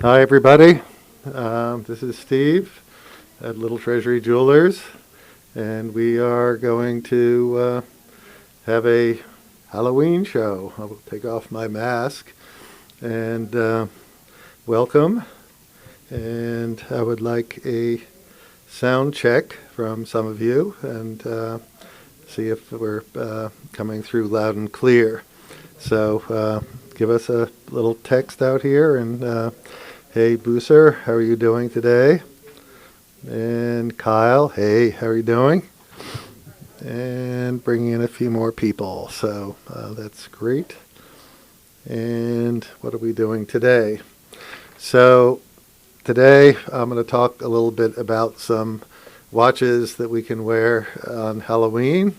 Hi, everybody. This is Steve at Little Treasury Jewelers, and we are going to have a Halloween show. I'll take off my mask and welcome. And I would like a sound check from some of you and see if we're coming through loud and clear. So give us a little text out here and hey, Booser, how are you doing today? And Kyle, hey, how are you doing? And bringing in a few more people, so that's great. And what are we doing today? So today I'm going to talk a little bit about some watches that we can wear on Halloween,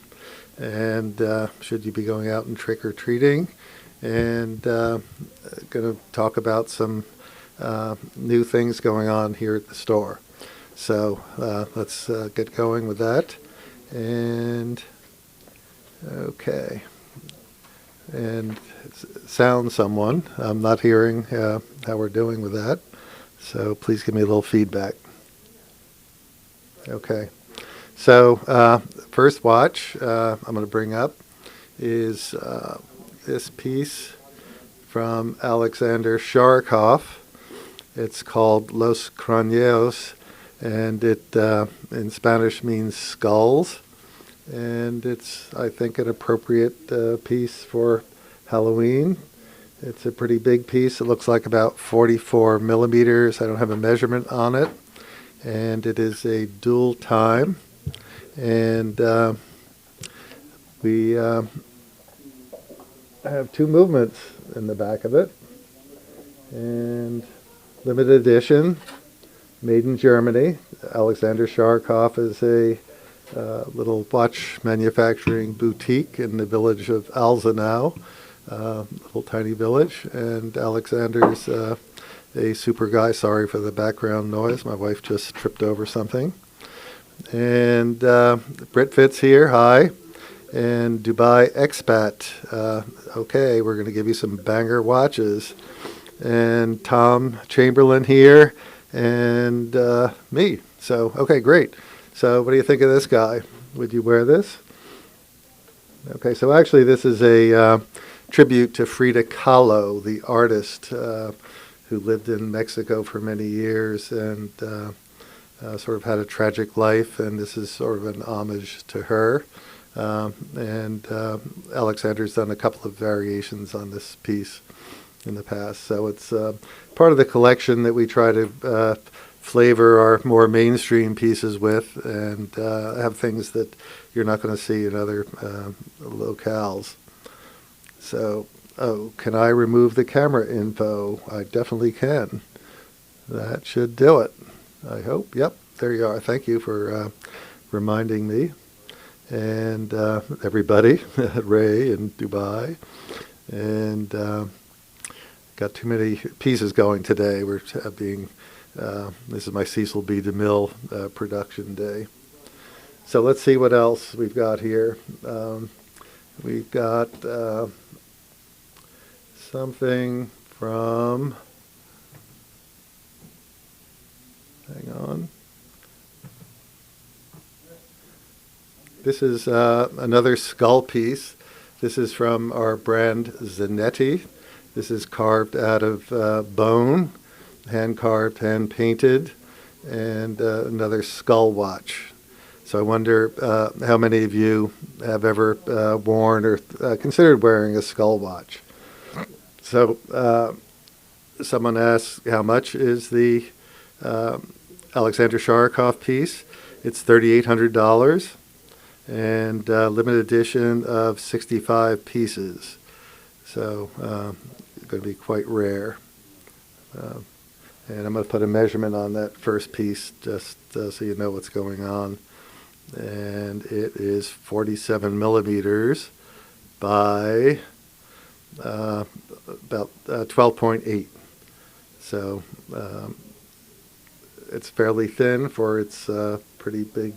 and should you be going out and trick-or-treating, and going to talk about some new things going on here at the store. So let's get going with that. And okay. And sound someone. I'm not hearing how we're doing with that. So please give me a little feedback. Okay. So first watch I'm going to bring up is this piece from Alexander Sharkoff. It's called Los Cráneos, and it in Spanish means skulls. And it's, I think, an appropriate piece for Halloween. It's a pretty big piece. It looks like about 44 millimeters. I don't have a measurement on it. And it is a dual time. And we have two movements in the back of it. And limited edition, made in Germany. Alexander Sharkoff is a little watch manufacturing boutique in the village of Alzenau, little tiny village. And Alexander's a super guy. Sorry for the background noise. My wife just tripped over something. And Brit Fitz here. Hi. And Dubai Expat. Okay, we're going to give you some banger watches. And Tom Chamberlain here, and me. So, okay, great. So what do you think of this guy? Would you wear this? Okay, so actually this is a tribute to Frida Kahlo, the artist who lived in Mexico for many years and sort of had a tragic life, and this is sort of an homage to her. And Alexander's done a couple of variations on this piece in the past. So it's part of the collection that we try to flavor our more mainstream pieces with, and have things that you're not going to see in other locales. So, can I remove the camera info? I definitely can. That should do it, I hope. Yep, there you are. Thank you for reminding me. And everybody, Ray in Dubai. And got too many pieces going today. We're being, this is my Cecil B. DeMille production day. So let's see what else we've got here. We've got something from, hang on. This is another skull piece. This is from our brand Zanetti. This is carved out of bone, hand-carved, hand-painted, and another skull watch. So I wonder how many of you have ever worn or considered wearing a skull watch. So someone asked, how much is the Alexander Sharkoff piece? It's $3,800, and limited edition of 65 pieces. So going to be quite rare. And I'm going to put a measurement on that first piece just so you know what's going on. And it is 47 millimeters by about 12.8. So it's fairly thin for its pretty big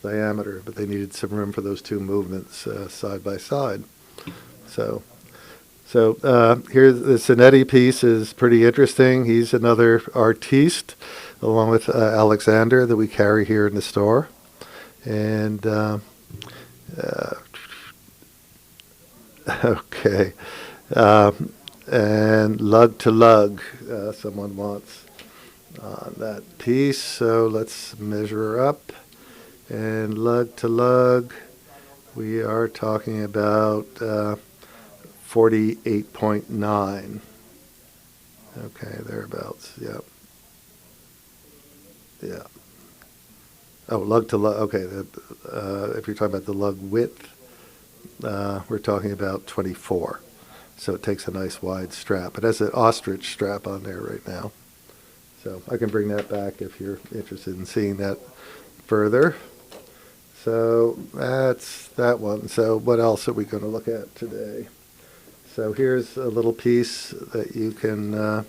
diameter, but they needed some room for those two movements side by side. So So here, the Zanetti piece is pretty interesting. He's another artiste, along with Alexander, that we carry here in the store. And okay, and lug to lug, someone wants on that piece. So let's measure up. And lug to lug, we are talking about 48.9. Okay, thereabouts. Yep. Yeah. Oh, lug to lug. Okay, if you're talking about the lug width, we're talking about 24. So it takes a nice wide strap. It has an ostrich strap on there right now. So I can bring that back if you're interested in seeing that further. So that's that one. So what else are we going to look at today? So here's a little piece that you can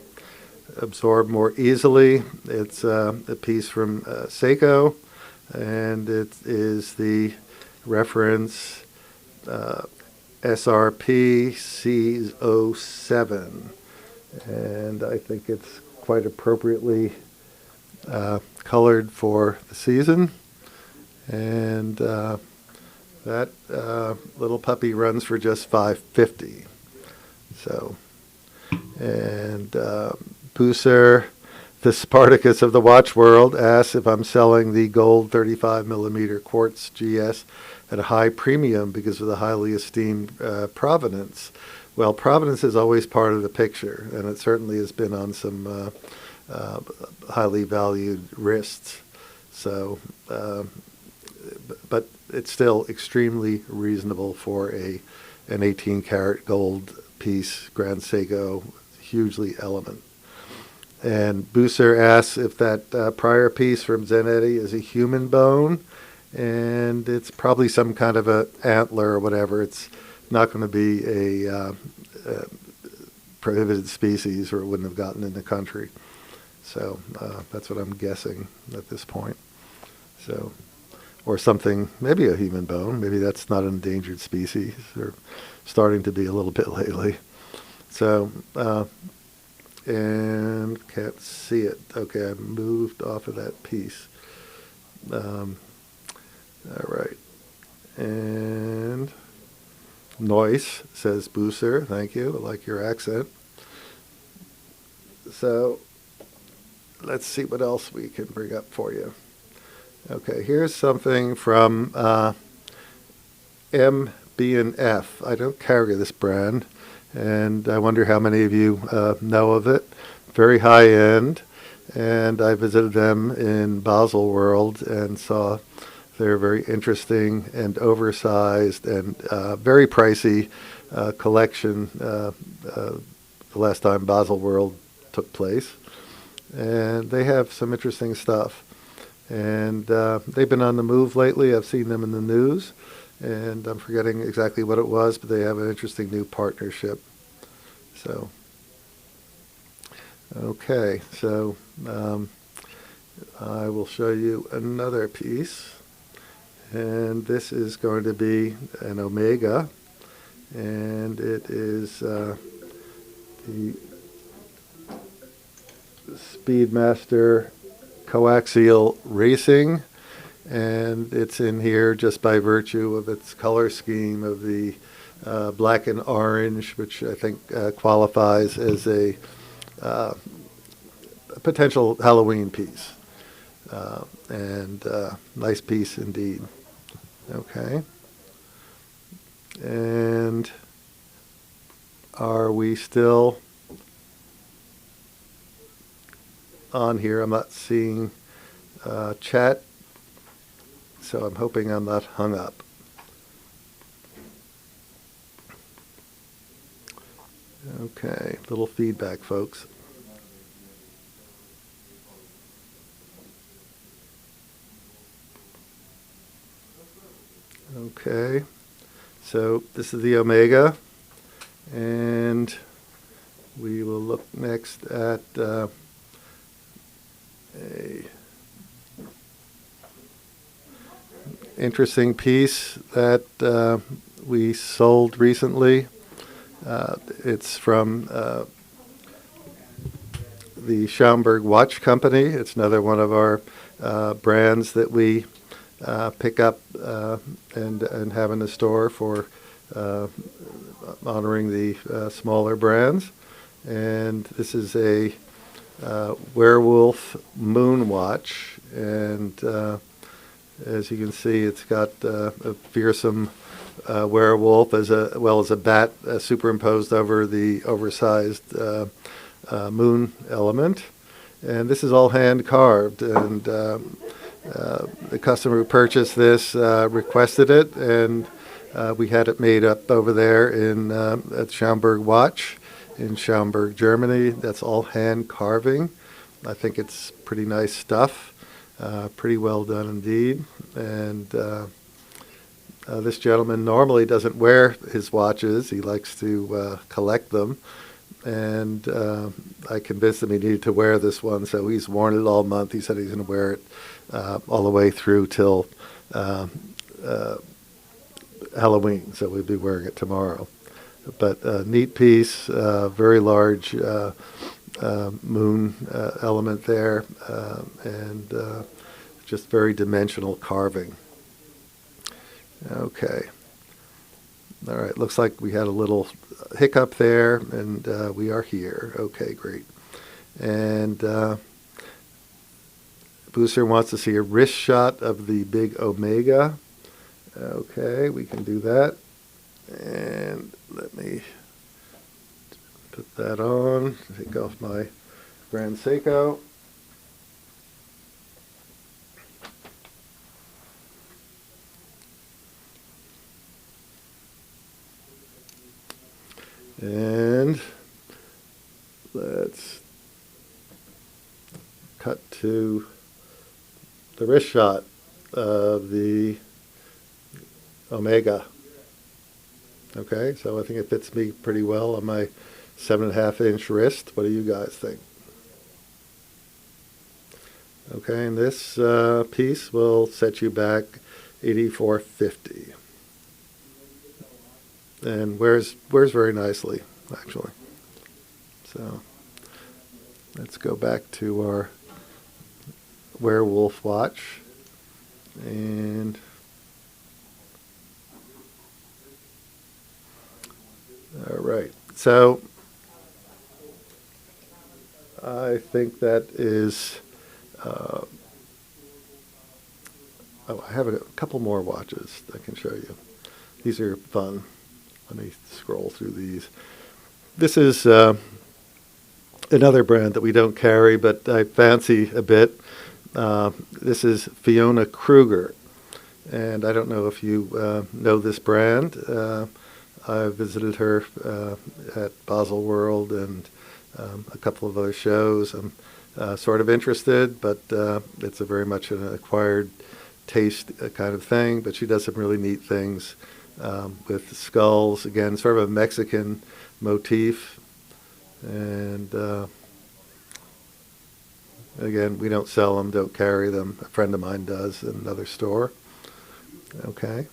absorb more easily. It's a piece from Seiko, and it is the reference SRP C07. And I think it's quite appropriately colored for the season. And that little puppy runs for just $5.50. So, and Bucer, the Spartacus of the watch world, asks if I'm selling the gold 35 millimeter quartz GS at a high premium because of the highly esteemed provenance. Well, provenance is always part of the picture, and it certainly has been on some highly valued wrists. So, but it's still extremely reasonable for an 18 karat gold piece, Grand Seiko, hugely elegant. And Bucer asks if that prior piece from Zanetti is a human bone, and it's probably some kind of a antler or whatever. It's not going to be a prohibited species, or it wouldn't have gotten in the country. So that's what I'm guessing at this point. So, or something, maybe a human bone. Maybe that's not an endangered species. They're starting to be a little bit lately. So, and can't see it. Okay, I moved off of that piece. All right. And Noise, says Bucer. Thank you. I like your accent. So let's see what else we can bring up for you. Okay, here's something from M&B&F. I don't carry this brand, and I wonder how many of you know of it. Very high end, and I visited them in Basel World and saw their very interesting and oversized and very pricey collection the last time Basel World took place. And they have some interesting stuff. And they've been on the move lately. I've seen them in the news, and I'm forgetting exactly what it was, but they have an interesting new partnership. So, okay, so I will show you another piece, and this is going to be an Omega, and it is the Speedmaster Coaxial Racing, and it's in here just by virtue of its color scheme of the black and orange, which I think qualifies as a potential Halloween piece, and nice piece indeed. Okay, and are we still on here? I'm not seeing chat, so I'm hoping I'm not hung up. Okay, little feedback, folks. Okay, so this is the Omega, and we will look next at a interesting piece that we sold recently. It's from the Schaumburg Watch Company. It's another one of our brands that we pick up and have in the store for honoring the smaller brands. And this is a Werewolf moon watch, and as you can see, it's got a fearsome werewolf as well as a bat superimposed over the oversized moon element. And this is all hand carved, and the customer who purchased this requested it, and we had it made up over there at Schaumburg Watch in Schaumburg, Germany. That's all hand carving. I think it's pretty nice stuff, pretty well done indeed. And this gentleman normally doesn't wear his watches. He likes to collect them. And I convinced him he needed to wear this one, so he's worn it all month. He said he's going to wear it all the way through till Halloween, so we'll be wearing it tomorrow. But neat piece, very large moon element there, and just very dimensional carving. Okay. All right, looks like we had a little hiccup there, and we are here. Okay, great. And Booster wants to see a wrist shot of the big Omega. Okay, we can do that. And let me put that on, take off my Grand Seiko. And let's cut to the wrist shot of the Omega. Okay, so I think it fits me pretty well on my 7.5-inch wrist. What do you guys think? Okay, and this piece will set you back $84.50. And wears very nicely, actually. So let's go back to our Werewolf watch. And all right, so I think that is, oh, I have a couple more watches I can show you. These are fun. Let me scroll through these. This is another brand that we don't carry, but I fancy a bit. This is Fiona Kruger, and I don't know if you know this brand. I visited her at Basel World and a couple of other shows. I'm sort of interested, but it's a very much an acquired taste kind of thing. But she does some really neat things with skulls. Again, sort of a Mexican motif. And again, we don't sell them, don't carry them. A friend of mine does in another store. Okay.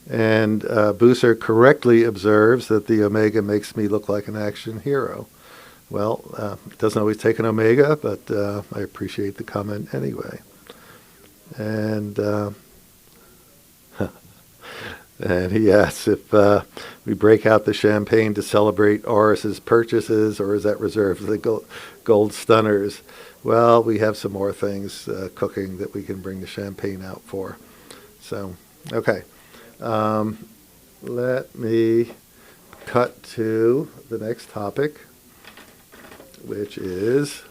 And Booser correctly observes that the Omega makes me look like an action hero. Well, it doesn't always take an Omega, but I appreciate the comment anyway. And and he asks if we break out the champagne to celebrate Auris's purchases, or is that reserved for the gold stunners? Well, we have some more things cooking that we can bring the champagne out for. So, okay. Let me cut to the next topic, which is,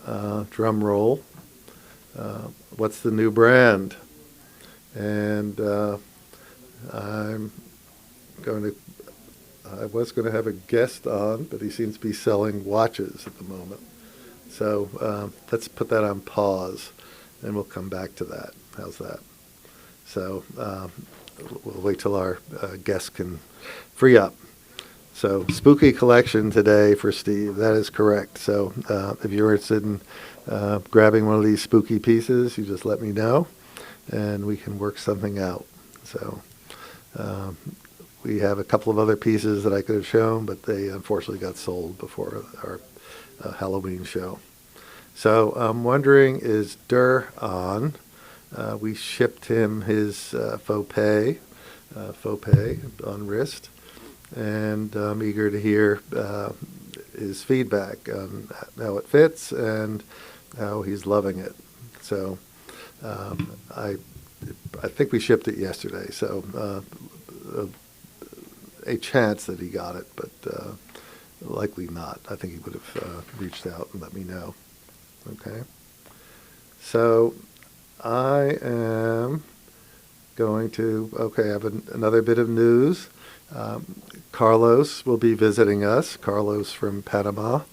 drum roll, what's the new brand? And I was going to have a guest on, but he seems to be selling watches at the moment. So let's put that on pause, and we'll come back to that. How's that? So we'll wait till our guest can free up. So spooky collection today for Steve. That is correct. So if you're interested in grabbing one of these spooky pieces, you just let me know, and we can work something out. So we have a couple of other pieces that I could have shown, but they unfortunately got sold before our Halloween show. So I'm wondering, is Durr on? We shipped him his faux pay on wrist, and I'm eager to hear his feedback on how it fits and how he's loving it. So I think we shipped it yesterday, so a chance that he got it, but likely not. I think he would have reached out and let me know. Okay. So I am going to, I have another bit of news. Carlos will be visiting us, Carlos from Panama,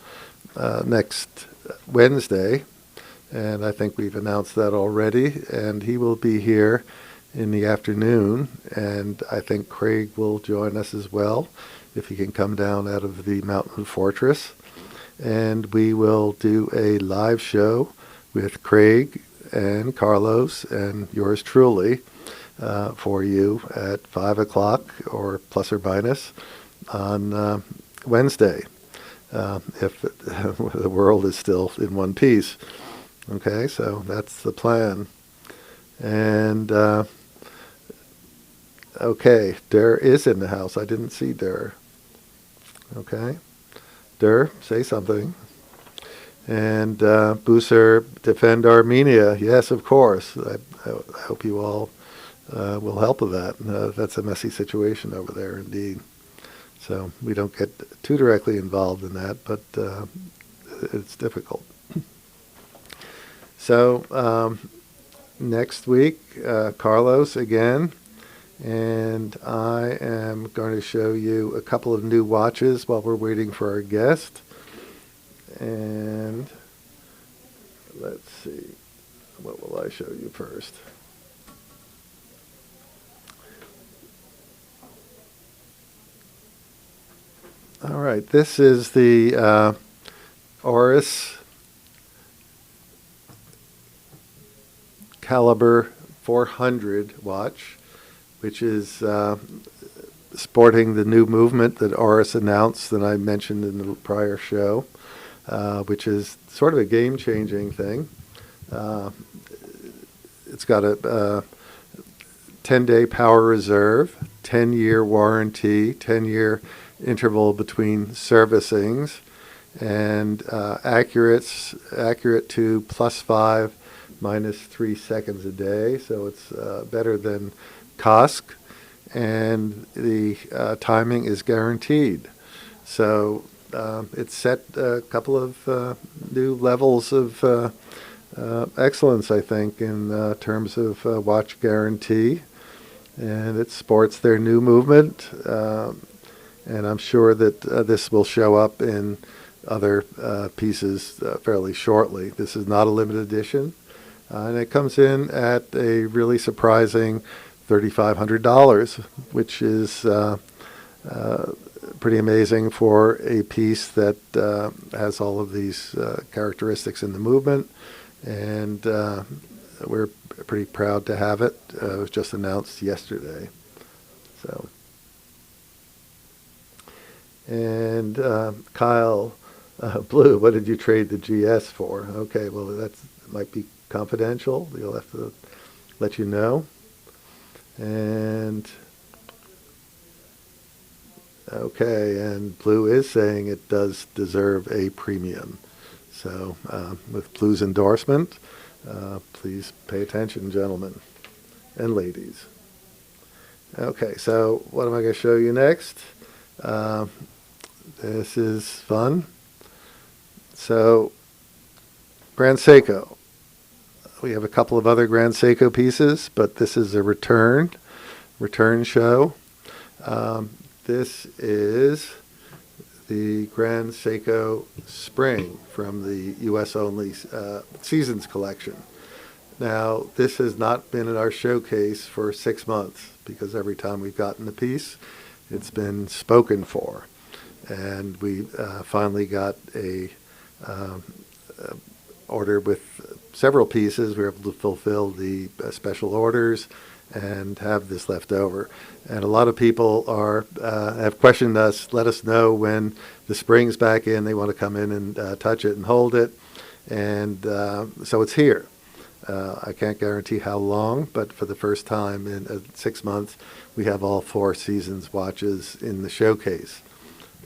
next Wednesday. And I think we've announced that already. And he will be here in the afternoon. And I think Craig will join us as well, if he can come down out of the mountain fortress. And we will do a live show with Craig and Carlos and yours truly for you at 5 o'clock or plus or minus on Wednesday, if the world is still in one piece. Okay, so that's the plan. And okay, Durr is in the house. I didn't see Durr. Okay, Durr, say something. And Busser, defend Armenia. Yes, of course. I hope you all will help with that. That's a messy situation over there, indeed. So we don't get too directly involved in that, but it's difficult. So next week, Carlos again, and I am going to show you a couple of new watches while we're waiting for our guest. And let's see, what will I show you first? All right, this is the Auris caliber 400 watch, which is sporting the new movement that Auris announced that I mentioned in the prior show, which is sort of a game-changing thing. It's got a 10-day power reserve, 10-year warranty, 10-year interval between servicings, and accurate to +5, -3 seconds a day. So it's better than COSC, and the timing is guaranteed. So it's set a couple of new levels of excellence, I think, in terms of watch guarantee, and it sports their new movement. And I'm sure that this will show up in other pieces fairly shortly. This is not a limited edition, and it comes in at a really surprising $3,500, which is pretty amazing for a piece that has all of these characteristics in the movement, and we're pretty proud to have it. It was just announced yesterday. So. And Kyle Blue, what did you trade the GS for? Okay, well, that might be confidential. You'll have to let you know. And okay, and Blue is saying it does deserve a premium. So with Blue's endorsement, please pay attention, gentlemen and ladies. Okay, so what am I going to show you next? This is fun. So, Grand Seiko. We have a couple of other Grand Seiko pieces, but this is a return show. This is the Grand Seiko Spring from the U.S. only Seasons collection. Now, this has not been in our showcase for 6 months because every time we've gotten a piece, it's been spoken for. And we finally got a order with several pieces. We were able to fulfill the special orders, and have this left over. And a lot of people have questioned us, let us know when the spring's back in, they want to come in and touch it and hold it. And so it's here. I can't guarantee how long, but for the first time in 6 months, we have all 4 Seasons watches in the showcase.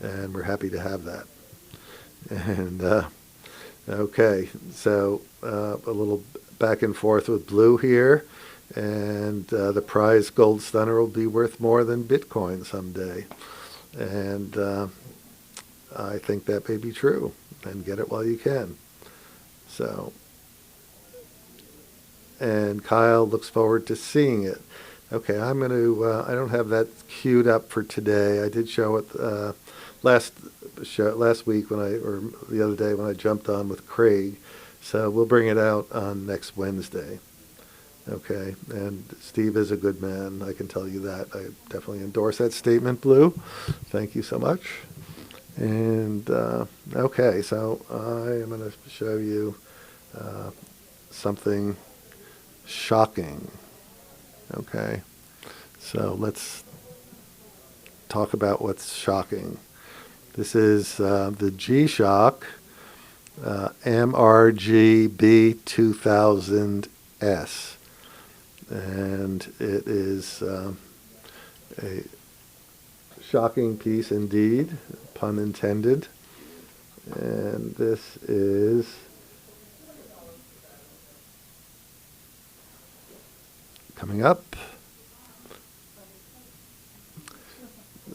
And we're happy to have that. And okay, so a little back and forth with Blue here. And the prize gold stunner will be worth more than Bitcoin someday. And I think that may be true. And get it while you can. So, and Kyle looks forward to seeing it. Okay, I'm going to, I don't have that queued up for today. I did show it last week or the other day when I jumped on with Craig. So we'll bring it out on next Wednesday. Okay, and Steve is a good man, I can tell you that. I definitely endorse that statement, Blue. Thank you so much. And, okay, so I am going to show you something shocking. Okay, so let's talk about what's shocking. This is the G-Shock MRGB 2000S. And it is a shocking piece indeed, pun intended. And this is coming up.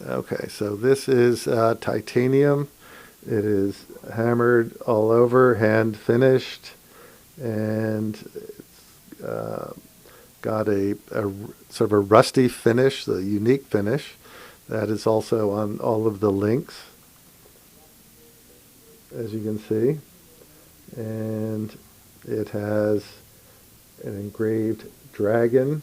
Okay, so this is titanium. It is hammered all over, hand finished, and it's got a sort of a rusty finish, a unique finish. That is also on all of the links, as you can see. And it has an engraved dragon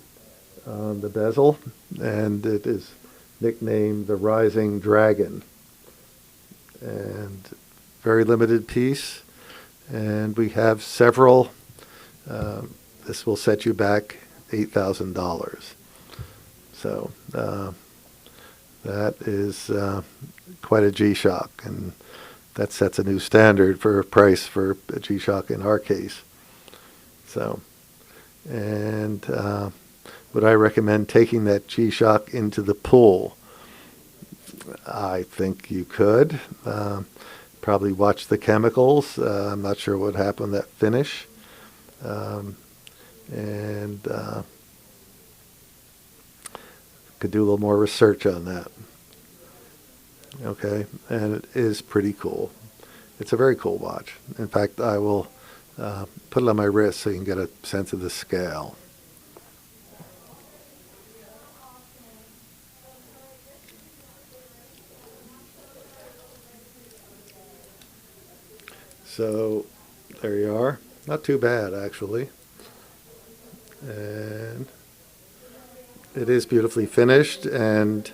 on the bezel, and it is nicknamed the Rising Dragon. And very limited piece. And we have several. This will set you back $8,000. So that is quite a G-Shock, and that sets a new standard for a price for a G-Shock in our case. So, and would I recommend taking that G-Shock into the pool? I think you could. Probably watch the chemicals. I'm not sure what happened with that finish. And could do a little more research on that. Okay, and it is pretty cool. It's a very cool watch. In fact, I will put it on my wrist so you can get a sense of the scale. So there you are. Not too bad, actually. And it is beautifully finished, and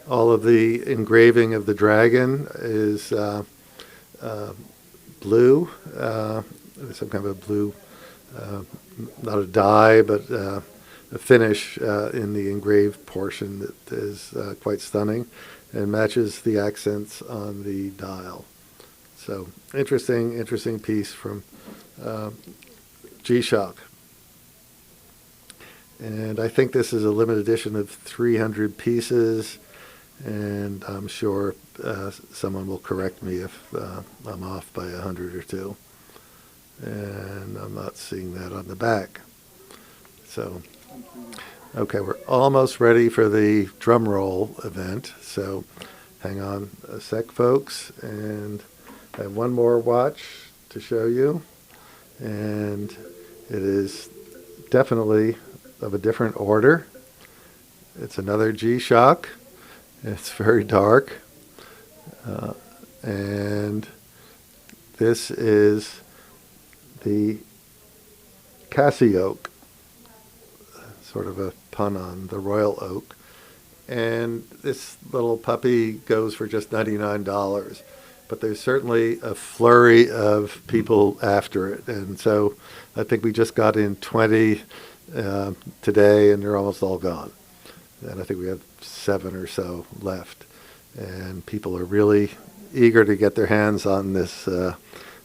all of the engraving of the dragon is blue, some kind of a blue, not a dye, but a finish in the engraved portion that is quite stunning and matches the accents on the dial. So interesting piece from G-Shock. And I think this is a limited edition of 300 pieces, and I'm sure someone will correct me if I'm off by 100 or 2. And I'm not seeing that on the back. So, okay, we're almost ready for the drum roll event. So hang on a sec, folks, and I have one more watch to show you, and it is definitely of a different order. It's another G-Shock. It's very dark. And this is the Casio, sort of a pun on the Royal Oak. And this little puppy goes for just $99. But there's certainly a flurry of people after it. And so I think we just got in 20 today, and they're almost all gone. And I think we have 7 or so left. And people are really eager to get their hands on this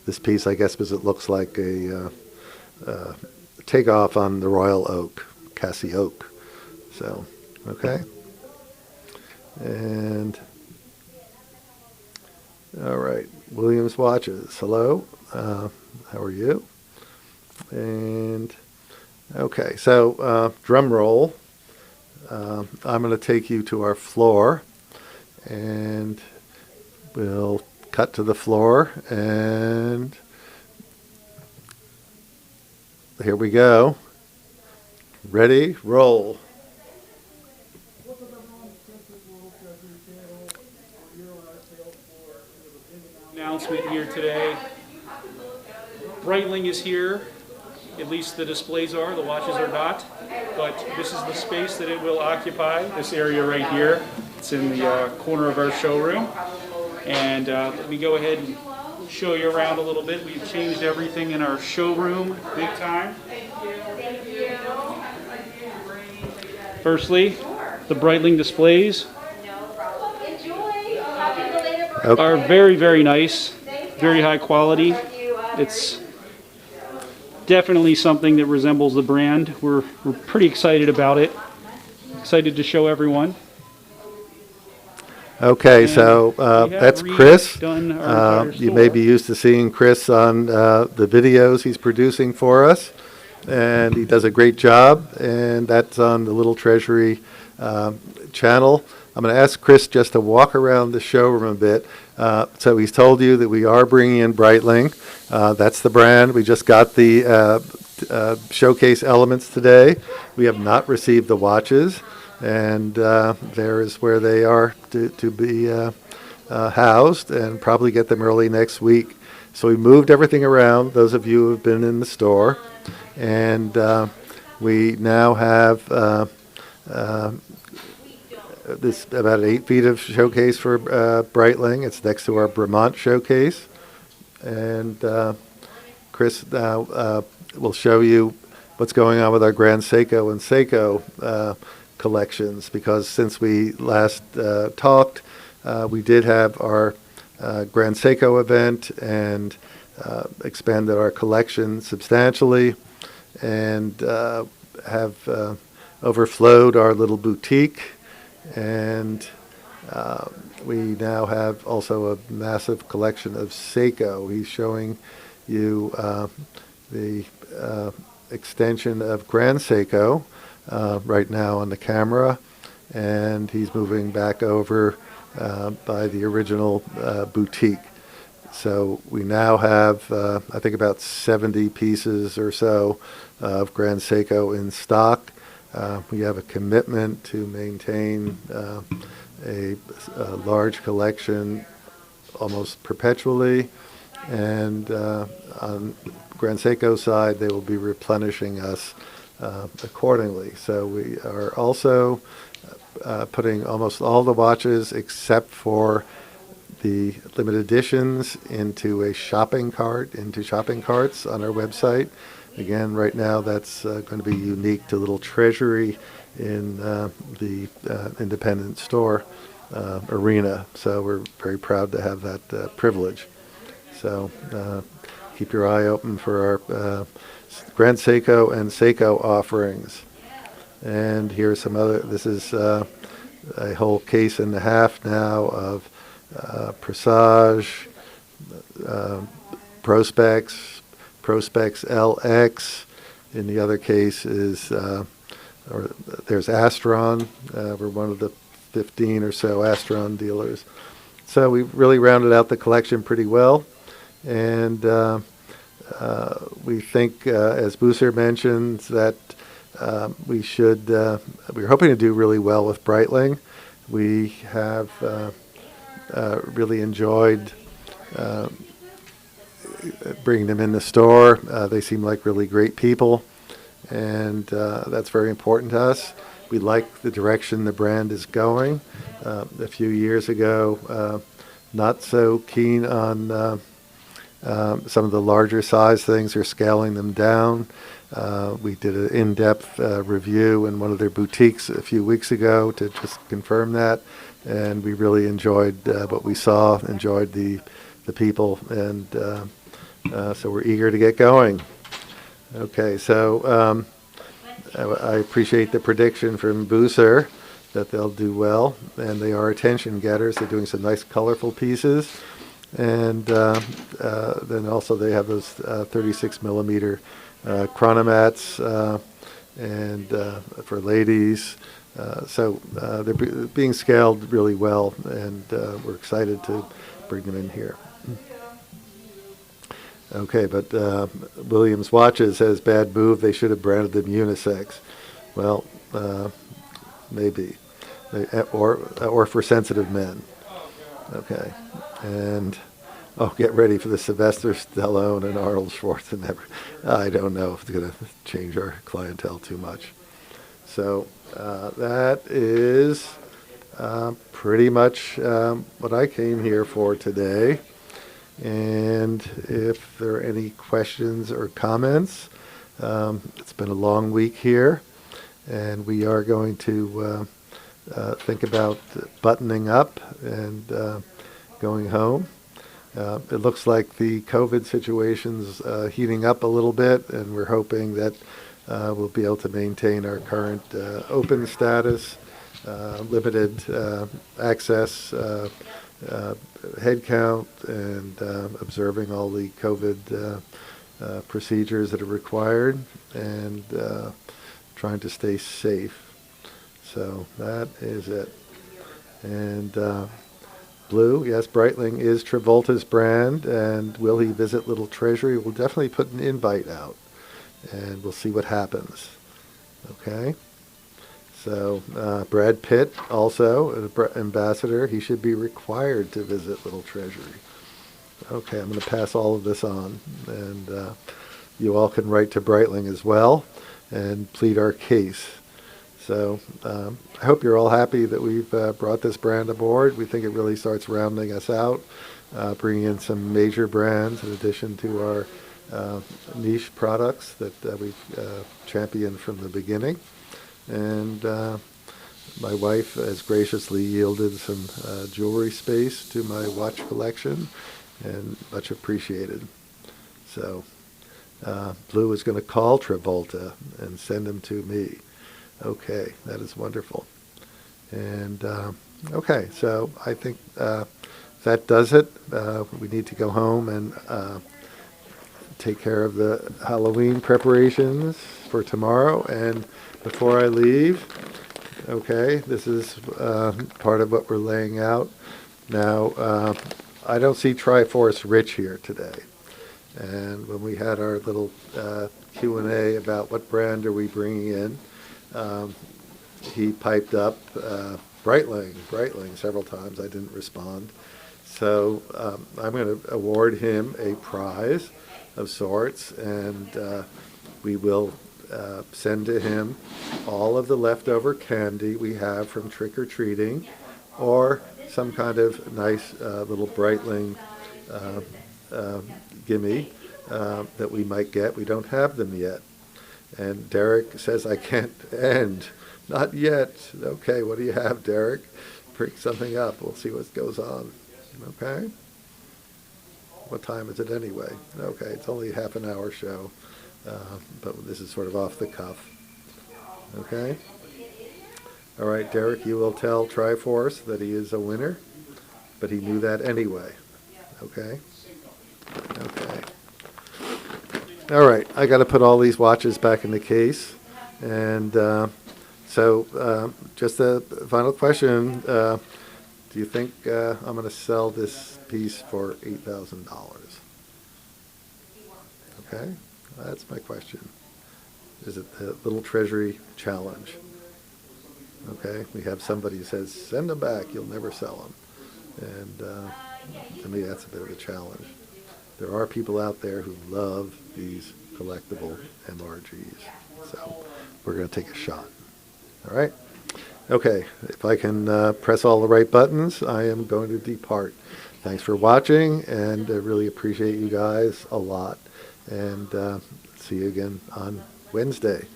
this piece, I guess, because it looks like a takeoff on the Royal Oak, Cassie Oak. So, okay. And, all right, Williams Watches. Hello. How are you? And, okay, so drum roll. I'm going to take you to our floor, and we'll cut to the floor, and here we go. Ready, roll. Announcement here today. Breitling is here. At least the displays are, the watches are not. But this is the space that it will occupy, this area right here. It's in the corner of our showroom. And let me go ahead and show you around a little bit. We've changed everything in our showroom big time. Firstly, the Breitling displays are very, very nice, very high quality. It's definitely something that resembles the brand. We're pretty excited about it. Excited to show everyone. Okay, and so that's Chris. You may be used to seeing Chris on the videos he's producing for us, and he does a great job, and that's on the Little Treasury channel. I'm going to ask Chris just to walk around the showroom a bit. So he's told you that we are bringing in Breitling. That's the brand. We just got the showcase elements today. We have not received the watches, and there is where they are to be housed, and probably get them early next week. So we moved everything around, those of you who have been in the store, and we now have this about 8 feet of showcase for Breitling. It's next to our Bremont showcase, and Chris now will show you what's going on with our Grand Seiko and Seiko collections, because since we last talked, we did have our Grand Seiko event and expanded our collection substantially, and have overflowed our little boutique. And we now have also a massive collection of Seiko. He's showing you the extension of Grand Seiko right now on the camera, and he's moving back over by the original boutique. So we now have, I think, about 70 pieces or so of Grand Seiko in stock. We have a commitment to maintain a large collection almost perpetually, and on Grand Seiko's side, they will be replenishing us accordingly. So we are also putting almost all the watches except for the limited editions into shopping carts on our website. Again, right now that's going to be unique to Little Treasury in the independent store arena. So we're very proud to have that privilege. So keep your eye open for our Grand Seiko and Seiko offerings. And here's some other, this is a whole case and a half now of Presage, Prospex LX. In the other case is, there's Astron. We're one of the 15 or so Astron dealers. So we really rounded out the collection pretty well. And we think, as Booser mentioned, that we're hoping to do really well with Breitling. We have really enjoyed bringing them in the store. They seem like really great people, and that's very important to us. We like the direction the brand is going. A few years ago, not so keen on Some of the larger size things are scaling them down. We did an in-depth review in one of their boutiques a few weeks ago to just confirm that, and we really enjoyed what we saw, enjoyed the people, and so we're eager to get going. Okay, so I appreciate the prediction from Booser that they'll do well, and they are attention getters. They're doing some nice colorful pieces, and then also they have those 36 millimeter chronomats and for ladies. So they're being scaled really well, and we're excited to bring them in here. Okay, but Williams Watches has bad move. They should have branded them unisex. Well, maybe, or for sensitive men. Okay, and get ready for the Sylvester Stallone and Arnold Schwarzenegger. I don't know if it's going to change our clientele too much. So that is pretty much what I came here for today. And if there are any questions or comments, it's been a long week here, and we are going to think about buttoning up and going home. It looks like the COVID situation's heating up a little bit, and we're hoping that we'll be able to maintain our current open status, limited access, head count, and observing all the COVID procedures that are required, and trying to stay safe. So that is it. And Blue, yes, Breitling is Travolta's brand, and will he visit Little Treasury? We'll definitely put an invite out, and we'll see what happens. Okay? So Brad Pitt, also an ambassador, he should be required to visit Little Treasury. Okay, I'm going to pass all of this on, and you all can write to Breitling as well and plead our case. So I hope you're all happy that we've brought this brand aboard. We think it really starts rounding us out, bringing in some major brands in addition to our niche products that we've championed from the beginning. And my wife has graciously yielded some jewelry space to my watch collection, and much appreciated. So Blue is going to call Travolta and send him to me. Okay, that is wonderful. And okay, so I think that does it. We need to go home and take care of the Halloween preparations for tomorrow. And before I leave, okay, this is part of what we're laying out. Now, I don't see Triforce Rich here today. And when we had our little Q&A about what brand are we bringing in, he piped up Breitling several times. I didn't respond. So I'm going to award him a prize of sorts, and we will send to him all of the leftover candy we have from trick-or-treating, or some kind of nice little Breitling gimme that we might get. We don't have them yet. And Derek says, I can't end. Not yet. Okay, what do you have, Derek? Pick something up. We'll see what goes on. Okay? What time is it anyway? Okay, it's only a half an hour show, but this is sort of off the cuff. Okay? All right, Derek, you will tell Triforce that he is a winner, but he knew that anyway. Okay? Okay. All right, I got to put all these watches back in the case. And so just a final question. Do you think I'm going to sell this piece for $8,000? Okay, that's my question. Is it the Little Treasury Challenge? Okay, we have somebody who says, send them back, you'll never sell them. And to me, that's a bit of a challenge. There are people out there who love these collectible MRGs. So we're going to take a shot. All right? Okay, if I can press all the right buttons, I am going to depart. thanks for watching, and I really appreciate you guys a lot. And see you again on Wednesday.